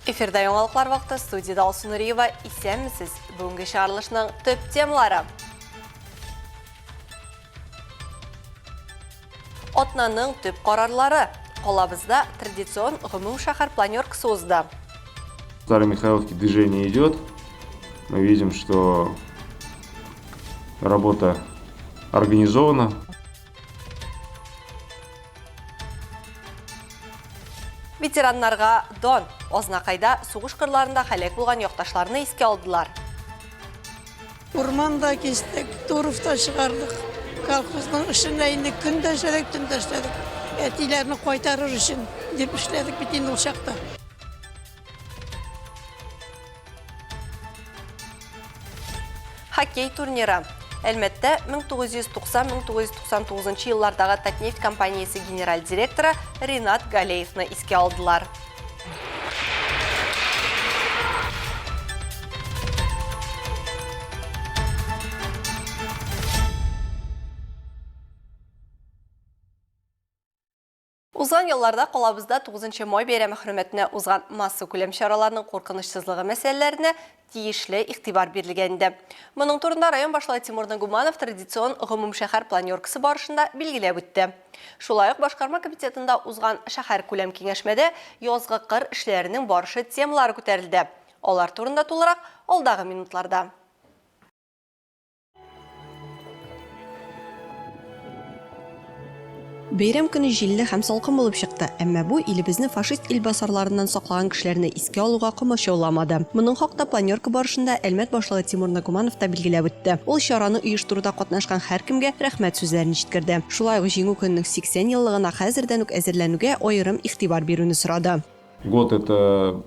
Эфирда яңалыклар вакыты, студияда Алсу Нуриева. Исәнмесез? Бүгенге чыгарылышның төп темалары. Атнаның төп карарлары. Калабызда традицион гомум шәһәр планеркасы узды. В Старой Михайловке движение идет. Мы видим, что работа организована. Ветераннарга дон. Ознакайда сугыш кырларында хәлак булган якташларны искә алдылар. Урманда кестек, Туровта чыгардык. Колхознын эшен инде көндә эшләдек, төндә эшләдек. Әтиләрне кайтарыр өчен дип эшләдек бит инде ул чакта. Хоккей турниры. Әлмәттә 1990-1999 еллардагы Татнефть компаниясе генераль директоры Ринат Галеевны искә алдылар. Узган елларда калабызда 9 май бәйрәме хөрмәтенә узган масса күләм чараларының куркынычсызлыгы мәсьәләләренә тиешле игътибар бирелгәнде. Моның турында район башлыгы Тимур Нагуманов традицион гомум шәһәр планеркасы барышында билгеләп үтте. Шулай ук башкарма комитетында узган шәһәр күләм киңәшмәдә язгы кыр эшләренең барышы темалары күтәрелде. Алар турында тулырак алдагы минутларда. Бәйрәм көне җилле һәм салкын булып чыкты, әмма бу илебезне фашист илбасарларыннан саклаган кешеләрне искә алуга комачауламады. Моның хакта планерка барышында Әлмәт башлыгы Тимур Нагуманов та билгеләп үтте. Ул чараны оештыруда катнашкан һәркемгә рәхмәт сүзләрен җиткерде. Шулай ук җиңү көненең 80 еллыгына хәзердән үк әзерләнүгә аерым игътибар бирүне сорады. Год это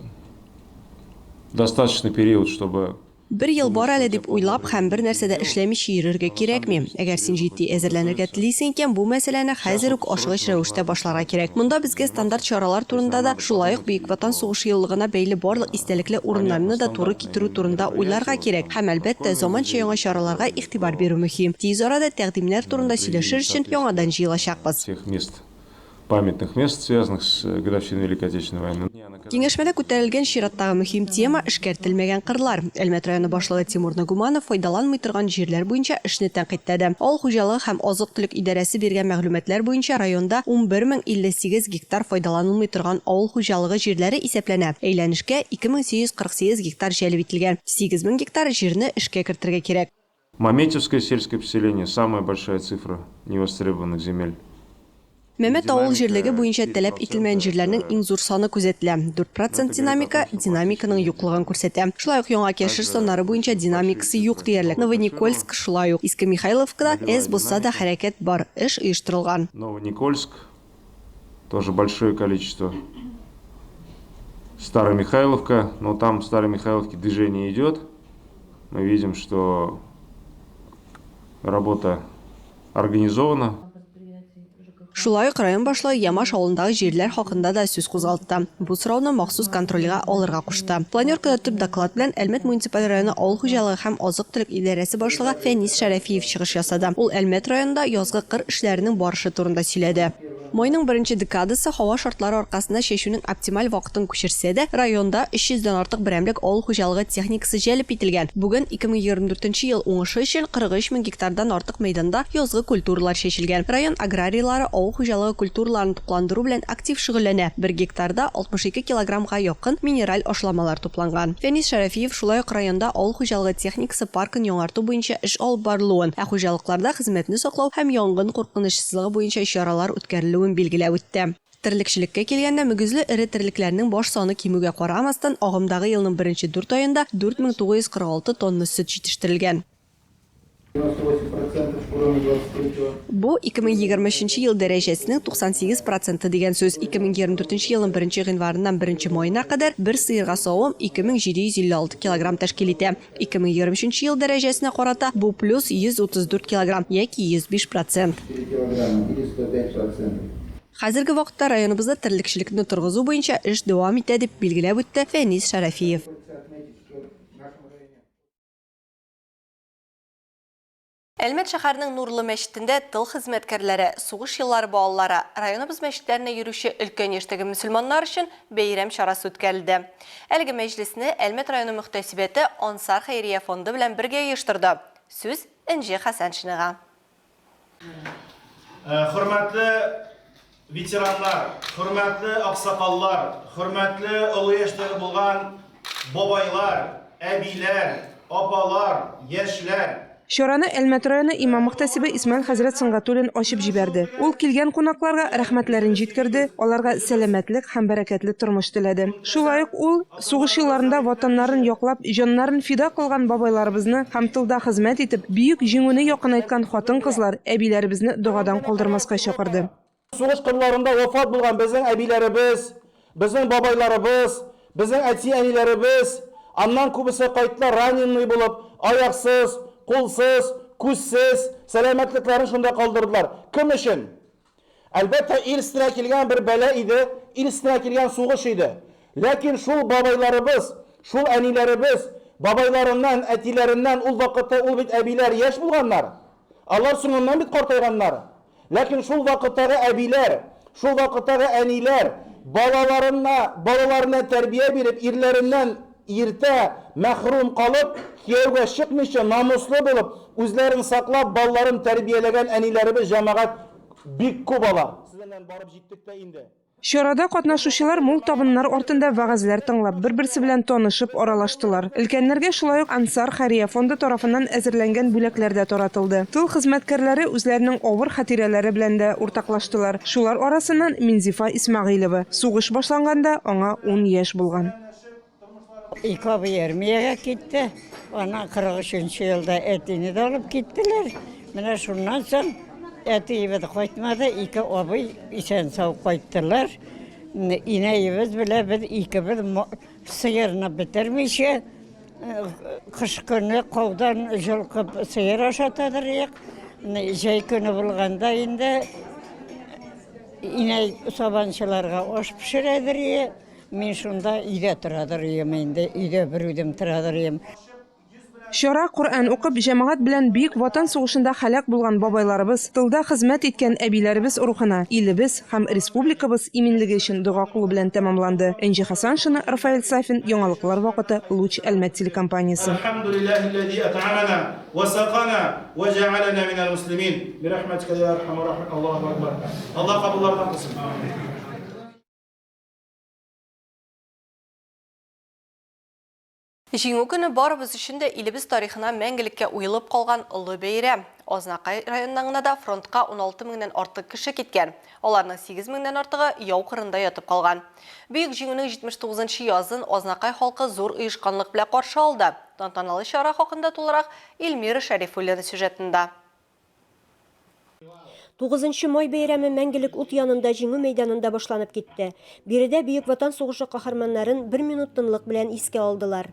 достаточный период, чтобы Бер ел бар әле дип уйлап һәм бер нәрсәдә эшләмичә йөрергә кирәкми. Әгәр син җитди әзерләнергә телисең икән, бу мәсьәләне хәзер үк ашыгыч рәвештә башларга кирәк. Монда безгә стандарт чаралар турында да, шулай ук Бөек Ватан сугышы еллыгына бәйле барлык истәлекле урыннарны да туры китерү турында уйларга кирәк. Һәм әлбәттә заманча яңа чараларга игътибар бирү мөһим. Тиз арада тәкъдимнәр турында сөйләшер өчен яңадан җыелачакбыз. всех мест, памятных мест, связанных с годовщиной Великой Отечественной войны. Киңәшмәдә күтәрелгән чираттагы мөһим тема эшкәртелмәгән кырлар. Әлмәт районы башлыгы Тимур Нагуманов файдаланмый торган җирләр буенча эшне тәнкыйтьләде. Авыл хуҗалыгы һәм азык-төлек идарәсе биргән мәгълүматлар буенча районда 11058 гектар файдаланылмый торган авыл хуҗалыгы җирләре исәпләнә. Әйләнешкә 2848 гектар җәлеп ителгән. 8000 гектар җирне эшкә кертергә кирәк. Маметьевское сельское поселение, самая большая цифра невостребованных земель. Мәмәт авыл җирлеге буенча таләп ителмәгән җирләрнең иң зур саны күзәтелә. 4% динамиканың юклыгын күрсәтә. Шулай ук яңа кәшер саннары буенча динамикасы юк диярлек. Новоникольск шулай ук. Иске Михайловкада әз булса да хәрәкәт бар, эш оештырылган. Новоникольск, тоже большое количество. Старая Михайловка, но там в Старой Михайловке движение идет. Мы видим, что работа организована. Шулай ук район башлыгы Ямаш авылындагы җирләр хакында да сүз кузгалтты. Бу сорауны махсус контрольгә алырга кушты. Планеркада төп доклад белән Әлмәт муниципаль районы авыл хуҗалыгы һәм азык-төлек идарәсе башлыгы Фәнис Шәрәфиев чыгыш ясады. Ул Әлмәт районында язгы кыр эшләренең барышы турында сөйләде. Майның беренче декадасы һава шартлары аркасында чәчүнең оптималь вакытын күчерсә дә, районда 300 дән артык берәмлек авыл хуҗалыгы техникасы җәлеп ителгән. Бүген 2024 ел уңышы өчен 43 мең гектардан артык мәйданда язгы культуралар чәчелгән. Район аграрийлары авыл хуҗалыгы культураларын тупландыру белән актив шөгыльләнә. 1 гектарда 62 килограммга якын минераль ашламалар тупланган. Фәнис Шәрәфиев шулай ук районда авыл хуҗалыгы техникасы паркын яңарту буенча эш алып барылуын, ә хуҗалыкларда хезмәтне саклау һәм янгын куркынычсызлыгы буенча чаралар үткәрелүен билгеләп үтте. Терлекчелеккә килгәндә мөгезле эре терлекләрнең баш саны кимүгә карамастан, агымдагы елның 1нче 4 аенда 4946 тонна сөт җитештерелгән. Бу 2023 ел дәрәҗәсенең 98% дигән сүз. 2024 елның 1 гыйнварыннан 1 маена кадәр бер сыерга савым 2756 килограмм тәшкил итә. 2023 ел дәрәҗәсенә карата бу плюс 134 килограмм яки 105%. Хәзерге вакытта районыбызда терлекчелекне торгызу буенча эш дәвам итә дип билгеләп үтте Фәнис Шәрәфиев. Әлмәт шәһәренең Нурлы мәчетендә тыл хезмәткәрләре, сугыш еллары балалары, районыбыз мәчетләренә йөрүче өлкән яшьтәге мөселманнар өчен бәйрәм чарасы үткәрелде. Әлеге мәҗлесне Әлмәт районы мөхтәсибәте Ансар Хәйрия фонды белән бергә оештырды. Сүз Энҗе Хәсәншиныга. Хөрмәтле ветераннар, хөрмәтле аксакаллар, хөрмәтле олы яшьтәге булган бабайлар, әбиләр, апалар, яшьләр. Шораны Әлмәт районы имам мөхтәсибе Исмаил хәзрәт Сыңгатуллин ачып җибәрде. Ул килгән кунакларга рәхмәтләрен җиткерде, аларга сәламәтлек һәм бәрәкәтле тормыш теләде. Шулай ук ул сугыш елларында ватаннарын яклап, җаннарын фида кылган бабайларыбызны һәм тылда хезмәт итеп, бөек җиңүне якынайткан хатын-кызлар, әбиләребезне дугадан калдырмаска чакырды. Сугыш кырларында вафат булган безнең әбиләребез, безнең бабайларыбыз, безнең әти-әниләребез, аннан күбесе кайттылар раненый булып, аяксыз, кулсыз, күзсез, сәламәтлекләрен шунда калдырдылар. Кем өчен? Әлбәттә, ил өстенә килгән бер бәла иде, ил өстенә килгән сугыш иде. Ләкин шул бабайларыбыз, шул әниләребез, бабайларыннан, әтиләреннән ул вакытта ул бит әбиләр яшь булганнар. Алар соңыннан бит картайганнар. Ләкин шул вакыттагы әбиләр, шул вакыттагы әниләр балаларына тәрбия биреп, ирләреннән иртә мәхрум калып, кияүгә чыкмыйча намуслы булып, үзләрен саклап, балаларын тәрбияләгән әниләребез җәмәгать бик күп алар. Сезнән барып җиттек тә инде. Шорада катнашучылар мул табыннар артында вәгазьләр тыңлап, бер-берсе белән танышып аралаштылар. Өлкәннәргә шулай ук Ансар Хәйрия фонды тарафыннан әзерләнгән бүләкләр дә таратылды. Тыл хезмәткәрләре үзләренең авыр хатирәләре белән дә уртаклаштылар. Шулар арасыннан Минзифа Исмәгыйлова. Сугыш башланганда аңа 10 яшь булган. İkabı armiyaga gitti. Ana 43 yılda etini de alıp gittiler. Mine şundan sonra eti yiyip koytmadı. İki abi isen sağ koyttular. İne yiyip bile bir iki bir sıyırını bitirmişe. Kış günü kovdan jılkıp sıyır aşatadır. Şey günü bulganda indi. İne sabançılarga oş pişiredir. Мен шунда үйдә торадырым инде, үйдә бер үдем торадырым. Шора Коръән укып, җәмәгать белән бөек ватан сугышында һәлак булган бабайларыбыз, тылда хезмәт иткән әбиләребез рухына, илебез һәм республикабыз иминлеге өчен дуга кылу белән тәмамланды. Энҗе Хәсәншина, Рафаэль Сафин, Яңалыклар вакыты, Луч Әлмәт телекомпаниясе. Алхамдулиллахи ат'амана ва сaqana ва жa'алана минал муслимин. Бирахматика я архамар рахим. Аллаһу акбар. Аллаһ кабуллардан кылсын. Җиңү көне барыбыз өчен дә илебез тарихына мәңгелеккә уелып калган олы бәйрәм. Азнакай районында да фронтка 16 меңнән артык кеше киткән. Аларның 8 меңнән артыгы яу кырында ятып калган. Бөек җиңүнең 79-нчы язын Азнакай халкы зур оешканлык белән каршы алды. Тантаналы чара хакында тулырак Эльмира Шәрифуллина сюжетында. 9 май бәйрәме мәңгелек ут янында җиңү мәйданында башланып китте. Биредә бөек ватан сугышы каһарманнарын 1 минут тынлык белән искә алдылар.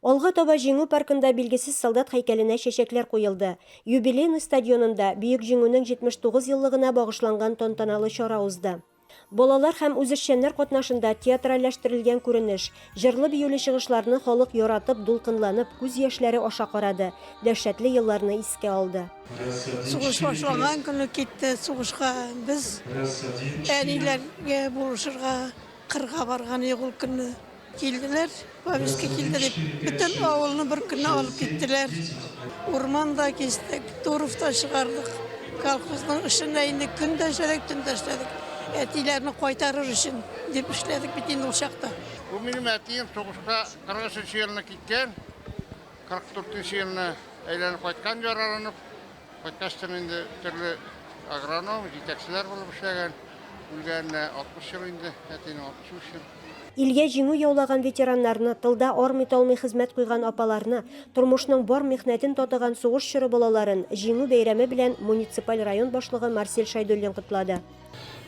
Алга таба җиңү паркында билгесез солдат һәйкәленә чәчәкләр куелды. Юбилейный стадионында бөек җиңүнең 79 еллыгына багышланган тантаналы чара узды. Балалар һәм үзешчәннәр катнашында театральләштерелгән күренеш, җырлы биюле чыгышларны халык яратып, дулкынланып, күз яшьләре аша карады, дәһшәтле елларны искә алды. Сугыш башланган көне китте сугышка. Без әниләргә булышырга, кырга барган ул көнне килделәр. Повестка килде дип, бөтен авылны бер көнне алып киттеләр. Урманда кистек, Туровта чыгардык. Колхозның эшенә инде көндә эшләдек, төндә эшләдек. Әтиләрне кайтарыр өчен дип эшләдек бит инде ул чакта. Бу минем әтием сугышка 43 елны киткән. 44 елны әйләнеп кайткан яраланып. Кайткачтан инде төрле агроном, җитәкчеләр булып эшләгән. Үлгәнне 60 ел инде, әтинең 63 ел. Илгә җиңү яулаган ветераннарны, тылда армый талмый хезмәт куйган апаларны, тормышның бар михнәтен татыган сугыш чоры балаларын җиңү бәйрәме белән муниципаль район башлыгы Марсель Шайдуллин котлады.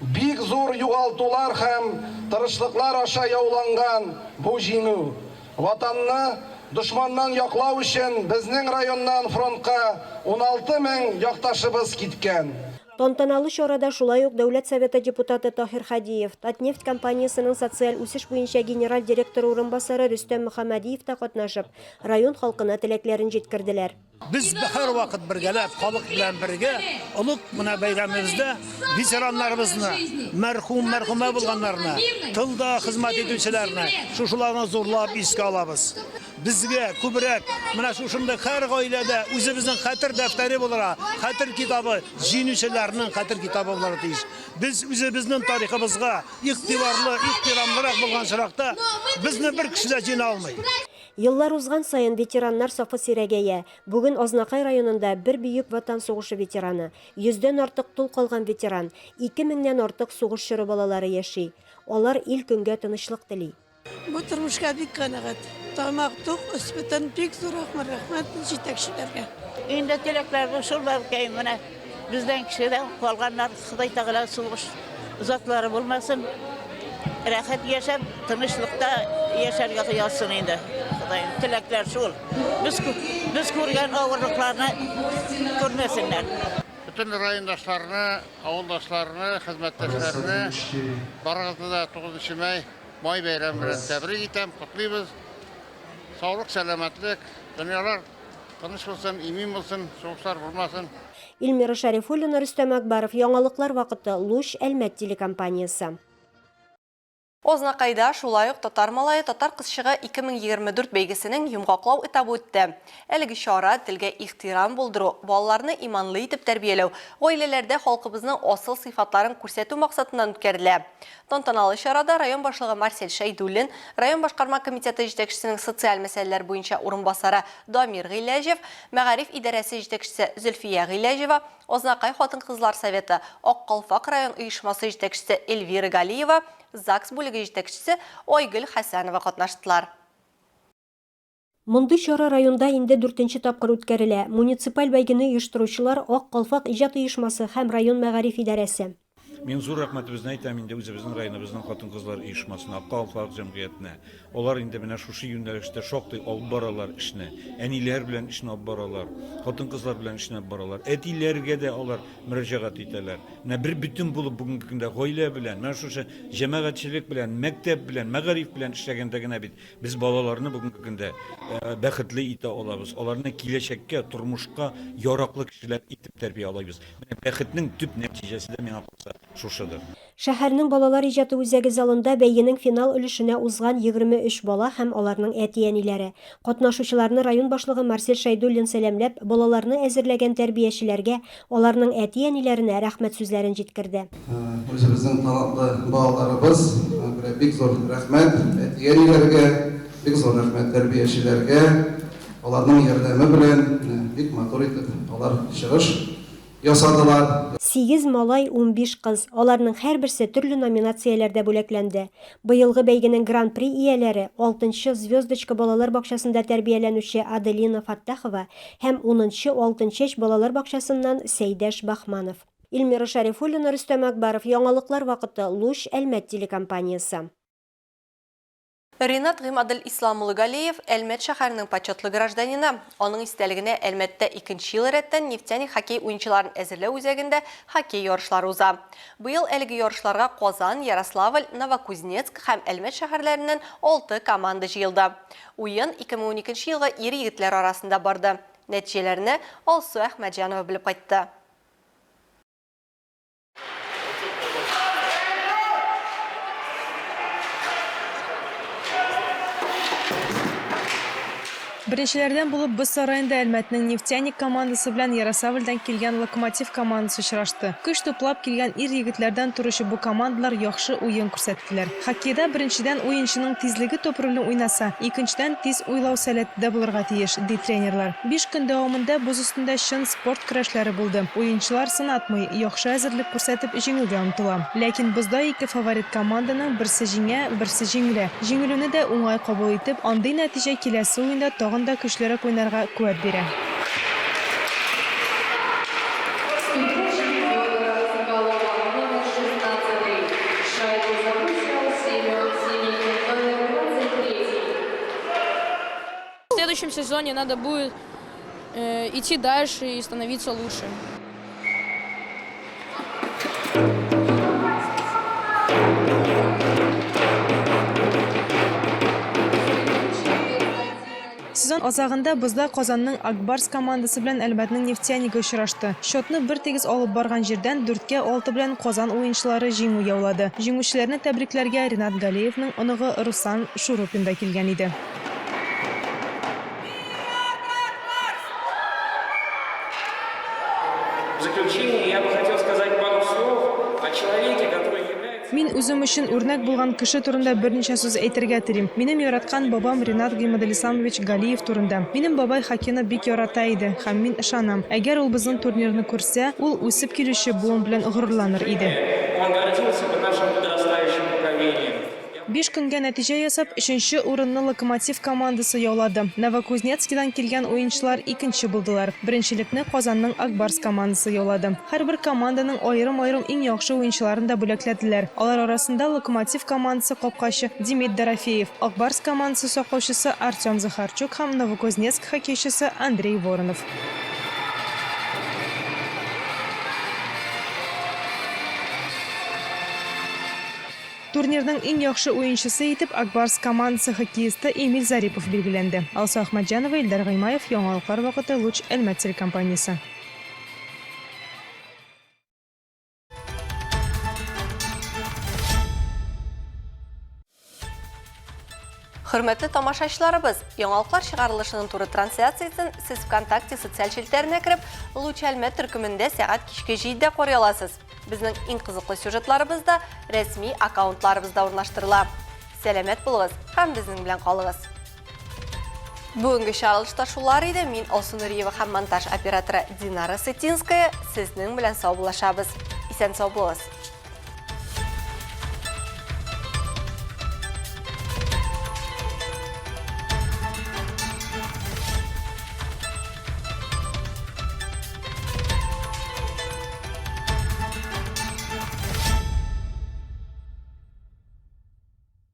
Бик зур югалтулар һәм тырышлыклар аша яуланган бу җиңү ватанны дошманнан яклау өчен безнең районнан фронтка 16 мең якташыбыз киткән. Тантаналы чарада шулай ук Дәүләт Советы депутаты Таһир Хадиев, Татнефть компаниясының социаль үсеш буенча генераль директоры урынбасары Рөстәм Мөхәммәдиев та катнашып, район халкына теләкләрен җиткерделәр. Biz her vakit birgelep, halk bilen birge, oluk buna beyramimizde veteranlarımızla, merhume bulganlarına, tılda hizmet edicilerine, şuşularına zorlayıp iske alabız. Bizge, kubrek, buna şuşunda her ailede özümüzün hatır defteri bulara, hatır kitabı, jinüşelerinin hatır kitabı bulara deyiş. Biz özümüzün tarihimizde iktidarlı, ihtiramlı bulgan şırakta, bizni bir kişide jine almayız. Yıllar узган сайын ветераннар сафы сирәгәя. Бүген Азнакай районында бер бөек ватан сугышы ветераны, 100дән артык тул калган ветеран, 2000дән артык сугыш чоры балалары яши. Алар ил көнгә тынычлык тели. Бу тормышка бик канәгать. Тамак тук, өспетен бик зур рәхмәт җитәкчеләргә. Инде теләкләргә шул бәлки менә бездән кешедән калганнар Ходай Тәгалә сугыш затлары булмасын. Рәхәт яшәп, тынычлыкта яшәргә кыясын инде. Ходай теләкләр шул. Без күргән авырлыкларны күрмәсеннәр. Bütün rayondaşlarını, avuldaşlarını, hizmetdaşlarını barıgızda da 9 May May bayramı bilen təbrik etem, kutlayız. Sağlık, selametlik, dünyalar tыныç olsun, imin olsun, soğuklar bulmasın. Илмира Шарифуллина, Рөстәм Әкбаров, яңалыклар вакыты, Луч Әлмәт телекомпаниясе. Азнакайда шулай ук татар малайы татар кызчыгы 2024 бәйгесенең йомгаклау этабы үтте. Әлеге чара телгә ихтирам булдыру, балаларны иманлы итеп тәрбияләү, гаиләләрдә халкыбызның асыл сыйфатларын күрсәтү максатыннан үткәрелә. Тантаналы чарада район башлыгы Марсель Шәйдуллин, район башкарма комитеты җитәкчесенең социаль мәсьәләләр буенча урынбасары Дамир Гыйләҗев, мәгариф идарәсе җитәкчесе Зөлфия Гыйләҗева, Азнакай хатын-кызлар советы, Ак Калфак район оешмасы җитәкчесе Эльвира Галиева, ЗАГС бүлеге җитәкчесе Ойгөл Хәсәнова катнаштылар. Мондый чара районда инде 4нче тапкыр үткәрелә. Муниципаль бәйгене оештыручылар Ак Калфак иҗат оешмасы һәм район мәгариф идарәсе. Мен зур рәхмәтебезне әйтәм инде үзебезнең районыбызның хатын-кызлар оешмасына, Ак Калфак җәмгыятенә. Алар инде менә шушы юнәлештә шактый алып баралар эшне. Әниләр белән эшне алып баралар, хатын-кызлар белән эшне алып баралар. Әтиләргә дә алар мөрәҗәгать итәләр. Менә бер бүтән булып бүгенге көндә гаилә белән, менә шушы җәмәгатьчелек белән, мәктәп белән, мәгариф белән эшләгәндә генә бит без балаларны бүгенге көндә бәхетле итә алабыз. Аларны киләчәккә, тормышка яраклы кешеләр итеп тәрбиялайбыз. Менә бәхетнең төп нәтиҗәсе дә миңа калса шушыдыр. Шәһәрнең балалар иҗаты үзәге залында бәйгенең финал өлешенә узган 23 бала һәм аларның әти-әниләре. Катнашучыларны район башлыгы Марсель Шәйдуллин сәламләп, балаларны әзерләгән тәрбиячеләргә, аларның әти-әниләренә рәхмәт сүзләрен җиткерде. Үзебезнең талантлы балаларыбыз, бик зур рәхмәт әти-әниләргә, бик зур рәхмәт тәрбиячеләргә. Аларның ярдәме белән бик матур итеп алар чыгыш ясадылар. 8 малай, 15 кыз. Аларның һәрберсе төрле номинацияләрдә бүләкләнде. Быелгы бәйгенең гран-при ияләре 6нчы звездочка балалар бакчасында тәрбияләнүче Аделина Фаттахова һәм 10нчы 6нчы балалар бакчасыннан Сәйдәш Бахманов. Илмира Шарифуллина, Рөстәм Әкбаров, яңалыклар вакыты, Луч Әлмәт телекомпаниясе. Ринат Гыймадел Исламулы Галиев Әлмәт шәһәренең почетлы гражданины. Аның истәлегенә Әлмәттә 2нче ел рәттән нефтяник хоккей уенчыларын әзерләү үзәгендә хоккей ярышлары уза. Быел әлеге ярышларга Казан, Ярославль, Новокузнецк һәм Әлмәт шәһәрләреннән 6 команда җыелды. Уен 2012 елга ир-егетләр арасында барды. Нәтиҗәләрне Алсу Әхмәтҗанова белеп кайтты. Беренчеләрдән булып Боз сараенда Әлмәтнең нефтяник командасы белән Ярославльдән килгән Локомотив командасы очрашты. Көч туплап килгән ир-егетләрдән торучы бу командалар яхшы уен күрсәттеләр. Хоккейда беренчедән уенчының тизлеге топ ролен уйнаса, икенчедән тиз уйлау сәләтендә булырга тиеш, ди тренерлар. 5 көн дәвамында боз өстендә чын спорт көрәшләре булды. Уенчылар сынатмый, яхшы әзерлек күрсәтеп җиңүгә омтыла. Ләкин бозда 2 фаворит команданың берсе җиңә, берсе җиңелә. Җиңелүне дә уңай кабул итеп, андый нәтиҗә киләсе уенда да көчлерәк уйнарга куәт бирә. В следующем сезоне надо будет идти дальше и становиться лучше. Сезон азагында бызда Казанның Акбарс командасы белән Әлмәтнең Нефтяника очрашты. Счетны 1-8 алып барган җирдән 4-6 белән Казан уенчылары җиңү яулады. Җиңүчеләрне тәбрикләргә Ринат Галиевның оныгы Руслан Шурупин да килгән иде. В заключение я бы хотел сказать пару слов о человеке, который является... Мин үзем өчен үрнәк булган кеше турында берничә сүз әйтергә телим. Минем яраткан бабам Ринат Гыймадалисламович Галиев турында. Минем бабай хоккейны бик ярата иде һәм мин ышанам. Әгәр ул безнең турнирны күрсә, ул үсеп килүче буын белән горурланыр иде. Он гордился бы нашим подрастающим поколением. 5 көнгә нәтиҗә ясап, 3нче урынны Локомотив командасы яулады. Новокузнецкидан килгән уенчылар 2нче булдылар. Беренчелекне Казанның Акбарс командасы яулады. Һәрбер команданың аерым-аерым иң яхшы уенчыларын да бүләкләделәр. Алар арасында Локомотив командасы капкачы Демид Дорофеев, Акбарс командасы саклаучысы Артем Захарчук һәм Новокузнецк хоккейчысы Андрей Воронов. Турнирның иң яхшы уенчысы итеп Акбарс командасы хоккеисты Эмиль Зарипов билгеләнде. Алса Ахмаджанова, Илдар Гыймаев, Яңалыклар вакыты, Луч, Әлмәт телекомпаниясе. Хөрмәтле тамашачыларыбыз, яңалыклар чыгарылышының туры трансляциясын сез ВКонтакте социаль челтәренә кереп, Луч Әлмәт төркемендә сәгать кичке 7-дә карый аласыз. Безнең иң кызыклы сюжетларыбыз да рәсми аккаунтларыбызда урнаштырыла. Сәламәт булыгыз һәм безнең белән калыгыз. Бүгенге чыгарылышта шулар иде. Мин Алсу Нуриева һәм монтаж операторы Динара Сетинская сезнең белән саубуллашабыз. Исән сау булыгыз.